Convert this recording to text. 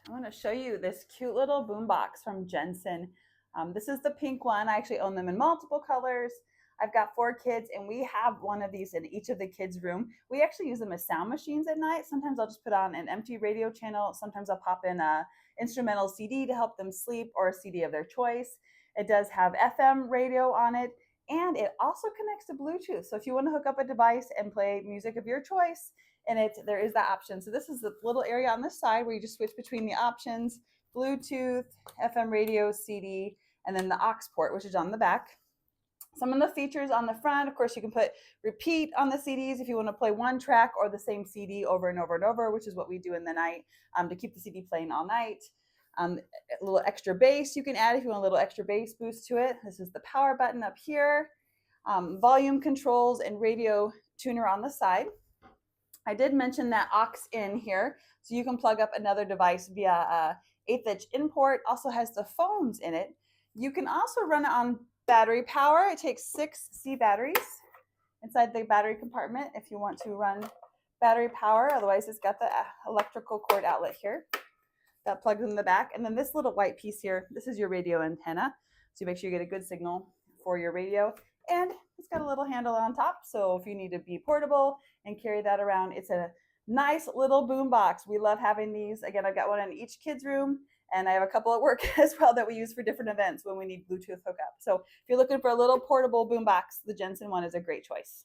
I want to show you this cute little boombox from Jensen. This is the pink one. I actually own them in multiple colors. I've got 4 kids, and we have one of these in each of the kids' room. We actually use them as sound machines at night. Sometimes I'll just put on an empty radio channel. Sometimes I'll pop in a instrumental CD to help them sleep, or a CD of their choice. It does have FM radio on it, and it also connects to Bluetooth. So if you want to hook up a device and play music of your choice, and there is that option. So this is the little area on this side where you just switch between the options: Bluetooth, FM radio, CD, and then the aux port, which is on the back. Some of the features on the front, of course, you can put repeat on the CDs if you want to play one track or the same CD over and over and over, which is what we do in the night, to keep the CD playing all night. A little extra bass you can add if you want a little extra bass boost to it. This is the power button up here. Volume controls and radio tuner on the side. I did mention that aux in here, so you can plug up another device via a 1/8 inch in port. Also has the phones in it. You can also run it on battery power. It takes 6 C batteries inside the battery compartment if you want to run battery power. Otherwise, it's got the electrical cord outlet here that plugs in the back. And then this little white piece here, this is your radio antenna. So you make sure you get a good signal for your radio. And it's got a little handle on top, so if you need to be portable and carry that around, it's a nice little boom box. We love having these. Again, I've got one in each kid's room, and I have a couple at work as well that we use for different events when we need Bluetooth hookup. So if you're looking for a little portable boom box, the Jensen one is a great choice.